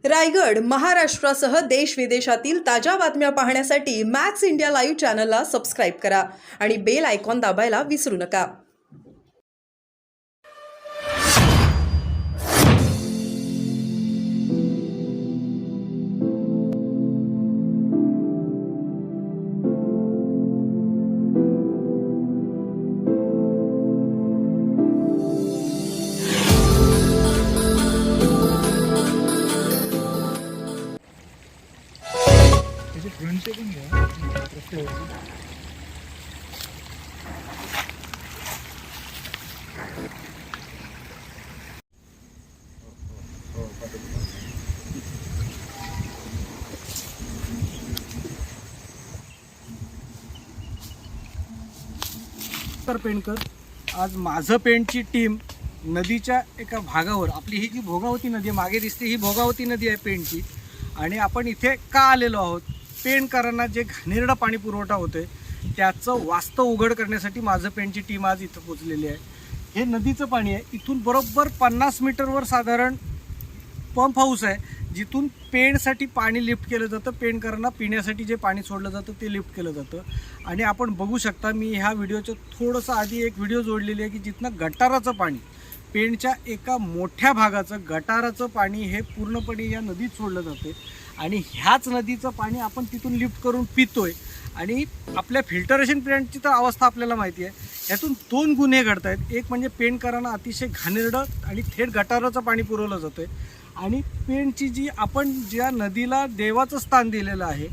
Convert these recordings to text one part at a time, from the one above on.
रायगड, महाराष्ट्रासह देश विदेशातील ताज्या बातम्या पाहण्यासाठी मॅक्स इंडिया लाईव्ह चॅनलला सबस्क्राईब करा आणि बेल आयकॉन दाबायला विसरू नका. फ्रंटचे पण घ्या रस्त्यावरती. तर पेंडकर, आज माझं पेंडची टीम नदीच्या एका भागावर, आपली ही जी भोगावती नदी आहे मागे दिसते, ही भोगावती नदी आहे पेंडची. आणि आपण इथे का आलेलो आहोत? पेंडकरांना जे घाणेरडा पाणी पुरवठा होतोय त्याचं वास्तव उघड करण्यासाठी माझं पेंडची टीम आज इथं पोचलेली आहे. हे नदीचं पाणी आहे. इथून बरोबर 50 मीटरवर साधारण पंप हाऊस आहे, जिथून पेंडसाठी पाणी लिफ्ट केलं जातं. पेंडकरांना पिण्यासाठी जे पाणी सोडलं जातं ते लिफ्ट केलं जातं. आणि आपण बघू शकता, मी ह्या व्हिडिओच्या थोडंसं आधी एक व्हिडिओ जोडलेली आहे की जिथनं गटाराचं पाणी, पेंडच्या एका मोठ्या भागाचं गटाराचं पाणी हे पूर्णपणे या नदीत सोडलं जाते. आणि ह्याच नदीचं पाणी आपण तिथून लिफ्ट करून पितोय. आणि आपल्या फिल्टरेशन प्लॅन्टची तर अवस्था आपल्याला माहिती आहे. यातून 2 गुन्हे घडत आहेत. एक म्हणजे पेंडकरांना अतिशय घाणेरडं आणि थेट गटाराचं पाणी पुरवलं जातं आहे. आणि पेंडची जी आपण ज्या नदीला देवाचं स्थान दिलेलं आहे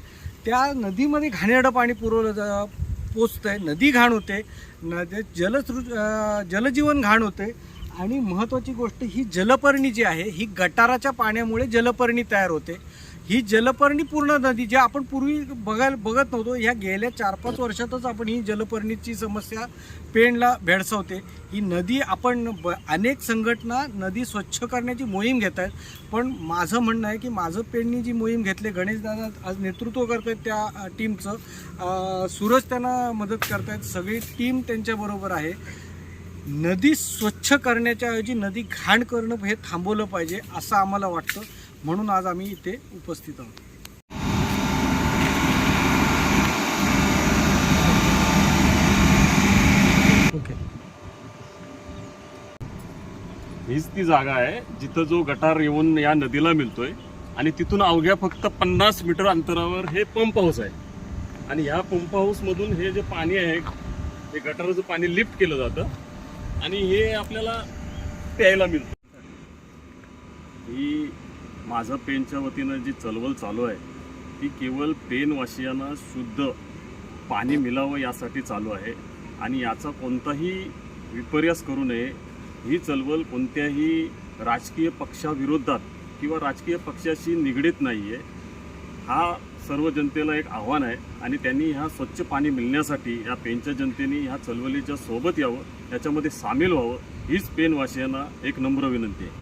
त्या नदीमध्ये घाणेरडं पाणी पुरवलं पोचतं आहे. नदी घाण होते, जलजीवन घाण होते. आणि महत्त्वाची गोष्ट, ही जलपर्णी जी आहे ही गटाराच्या पाण्यामुळे जलपर्णी तयार होते. ही जलपर्णी पूर्ण नदी, जे आपण पूर्वी बघत नव्हतो, ह्या गेल्या 4-5 वर्षातच आपण ही जलपर्णीची समस्या पेंडला भेडसावते. ही नदी आपण अनेक संघटना नदी स्वच्छ करण्याची मोहीम घेत आहेत. पण माझं म्हणणं आहे की माझं पेंडनी जी मोहीम घेतली, गणेशदादा आज नेतृत्व करत आहेत त्या टीमचं, सूरज त्यांना मदत करत आहेत, सगळी टीम त्यांच्याबरोबर आहे. नदी स्वच्छ करण्याच्या ऐवजी नदी घाण करणं हे थांबवलं पाहिजे असं आम्हाला वाटतं. म्हणून आज आम्ही इथे उपस्थित आहोत. ओके, हीच ती जागा आहे जिथं जो गटार येऊन या नदीला मिळतोय. आणि तिथून अवघ्या फक्त 50 मीटर अंतरावर हे पंप हाऊस आहे. आणि ह्या पंप हाऊस मधून हे जे पाणी आहे, हे गटाराचं पाणी लिफ्ट केलं जातं आणि हे आपल्याला प्यायला मिळतं. ही माझं पेनच्या वतीनं जी चळवळ चालू आहे ती केवळ पेनवासियांना शुद्ध पाणी मिळावं यासाठी चालू आहे. आणि याचा कोणताही विपर्यास करू नये. ही चळवळ कोणत्याही राजकीय पक्षाविरोधात किंवा राजकीय पक्षाशी निगडीत नाही आहे. हा सर्व जनतेला एक आव्हान आहे. आणि त्यांनी ह्या स्वच्छ पाणी मिळण्यासाठी या पेनच्या जनतेने ह्या चळवळीच्या सोबत यावं, याच्यामध्ये सामील व्हावं, हीच पेनवासियांना एक नम्र विनंती आहे.